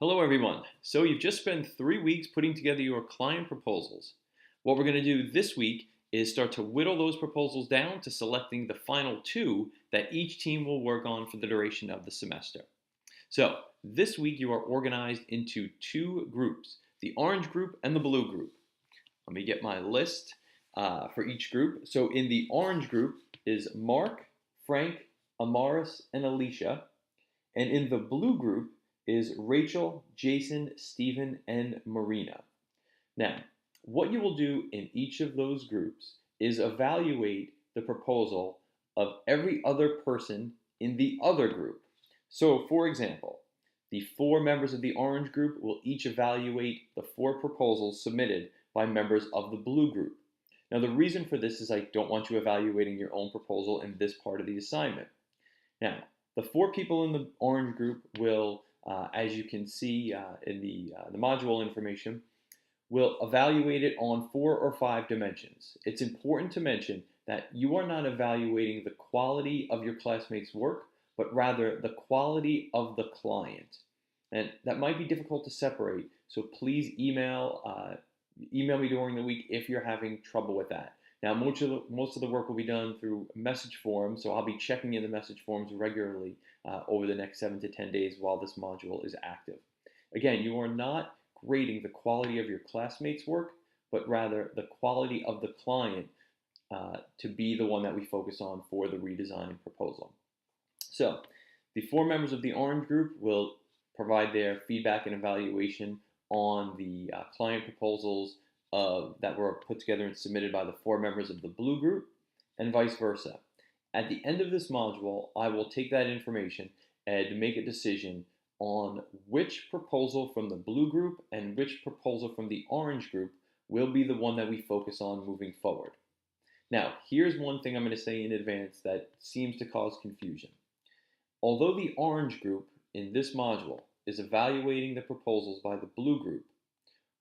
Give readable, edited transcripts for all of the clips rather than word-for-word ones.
Hello, everyone. So you've just spent 3 weeks putting together your client proposals. What we're going to do this week is start to whittle those proposals down to selecting the final two that each team will work on for the duration of the semester. So this week you are organized into two groups, the orange group and the blue group. Let me get my list for each group. So in the orange group is Mark, Frank, Amaris, and Alicia. And in the blue group is Rachel, Jason, Stephen, and Marina. Now, what you will do in each of those groups is evaluate the proposal of every other person in the other group. So, for example, the four members of the orange group will each evaluate the four proposals submitted by members of the blue group. Now, the reason for this is I don't want you evaluating your own proposal in this part of the assignment. Now, the four people in the orange group will, as you can see in the module information, will evaluate it on 4 or 5 dimensions. It's important to mention that you are not evaluating the quality of your classmates' work, but rather the quality of the client. And that might be difficult to separate, so please email me during the week if you're having trouble with that. Now, most of the work will be done through message forms, so I'll be checking in the message forms regularly over the next 7 to 10 days while this module is active. Again, you are not grading the quality of your classmates' work, but rather the quality of the client to be the one that we focus on for the redesign proposal. So, the four members of the orange group will provide their feedback and evaluation on the client proposals that were put together and submitted by the four members of the blue group, and vice versa. At the end of this module, I will take that information and make a decision on which proposal from the blue group and which proposal from the orange group will be the one that we focus on moving forward. Now, here's one thing I'm going to say in advance that seems to cause confusion. Although the orange group in this module is evaluating the proposals by the blue group,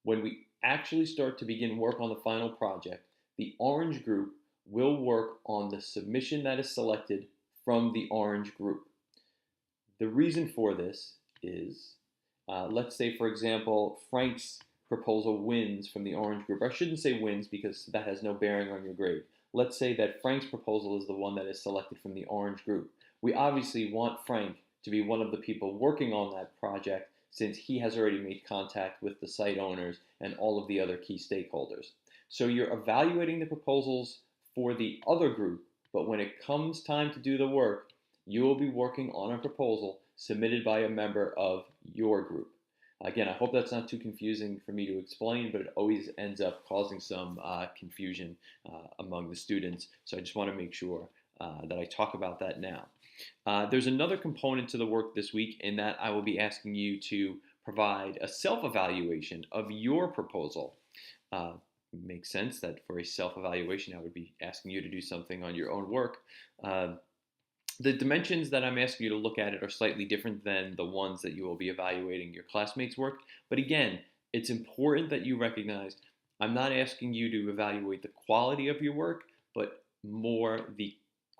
when we actually start to begin work on the final project, the orange group will work on the submission that is selected from the orange group. The reason for this is, let's say, for example, Frank's proposal wins from the orange group. I shouldn't say wins because that has no bearing on your grade. Let's say that Frank's proposal is the one that is selected from the orange group. We obviously want Frank to be one of the people working on that project since he has already made contact with the site owners and all of the other key stakeholders. So you're evaluating the proposals for the other group, but when it comes time to do the work, you will be working on a proposal submitted by a member of your group. Again, I hope that's not too confusing for me to explain, but it always ends up causing some confusion among the students. So I just want to make sure that I talk about that now. There's another component to the work this week in that I will be asking you to provide a self-evaluation of your proposal. Makes sense that for a self-evaluation I would be asking you to do something on your own work. The dimensions that I'm asking you to look at it are slightly different than the ones that you will be evaluating your classmates' work. But again, it's important that you recognize I'm not asking you to evaluate the quality of your work, but more the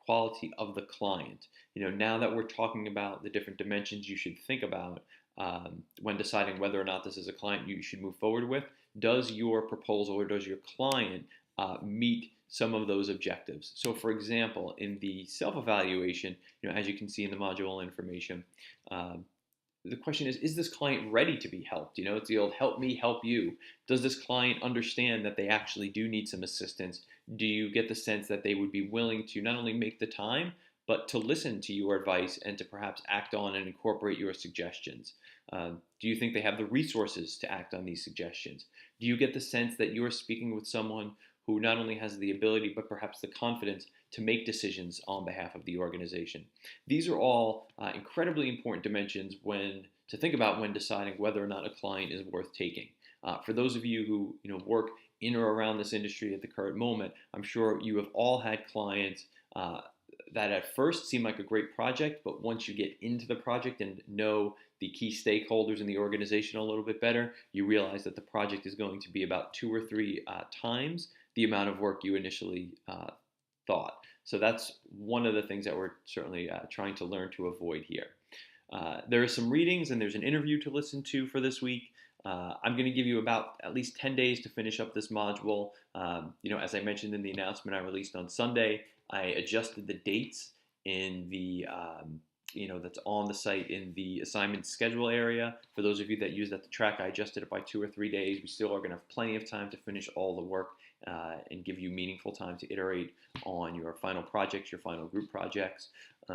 quality of the client. Now that we're talking about the different dimensions you should think about when deciding whether or not this is a client you should move forward with, does your proposal or does your client meet some of those objectives? So for example, in the self-evaluation, as you can see in the module information, the question is this client ready to be helped? It's the old help me, help you. Does this client understand that they actually do need some assistance? Do you get the sense that they would be willing to not only make the time, but to listen to your advice and to perhaps act on and incorporate your suggestions? Do you think they have the resources to act on these suggestions? Do you get the sense that you are speaking with someone who not only has the ability, but perhaps the confidence to make decisions on behalf of the organization? These are all incredibly important dimensions to think about when deciding whether or not a client is worth taking. For those of you who work in or around this industry at the current moment, I'm sure you have all had clients that at first seem like a great project, but once you get into the project and know the key stakeholders in the organization a little bit better, you realize that the project is going to be about 2 or 3 times the amount of work you initially thought. So that's one of the things that we're certainly trying to learn to avoid here. There are some readings and there's an interview to listen to for this week. I'm going to give you about at least 10 days to finish up this module. As I mentioned in the announcement I released on Sunday, I adjusted the dates in the that's on the site in the assignment schedule area. For those of you that use that to track, I adjusted it by 2 or 3 days. We still are going to have plenty of time to finish all the work and give you meaningful time to iterate on your final projects, your final group projects. But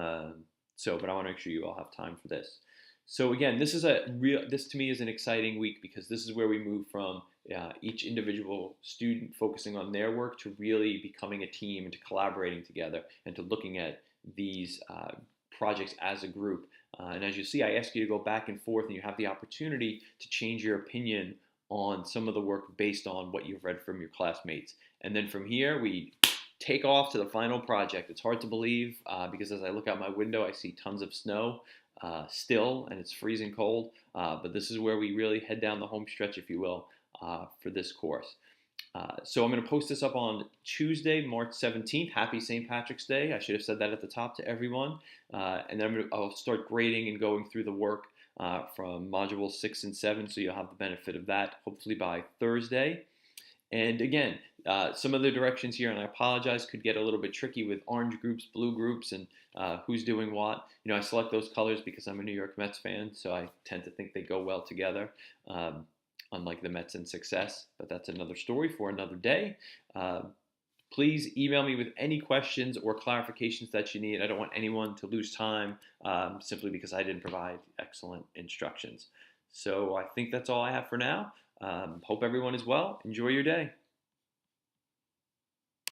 I want to make sure you all have time for this. So again, this to me is an exciting week because this is where we move from each individual student focusing on their work to really becoming a team and to collaborating together and to looking at these projects as a group. And as you see, I ask you to go back and forth and you have the opportunity to change your opinion on some of the work based on what you've read from your classmates. And then from here, we take off to the final project. It's hard to believe because as I look out my window, I see tons of snow still, and it's freezing cold. But this is where we really head down the home stretch, if you will, for this course. So I'm going to post this up on Tuesday, March 17th. Happy St. Patrick's Day. I should have said that at the top to everyone. And then I'll start grading and going through the work from modules 6 and 7, so you'll have the benefit of that hopefully by Thursday. And again, some of the directions here, and I apologize, could get a little bit tricky with orange groups, blue groups, and who's doing what. I select those colors because I'm a New York Mets fan, so I tend to think they go well together, unlike the Mets and success. But that's another story for another day. Please email me with any questions or clarifications that you need. I don't want anyone to lose time simply because I didn't provide excellent instructions. So I think that's all I have for now. Hope everyone is well. Enjoy your day.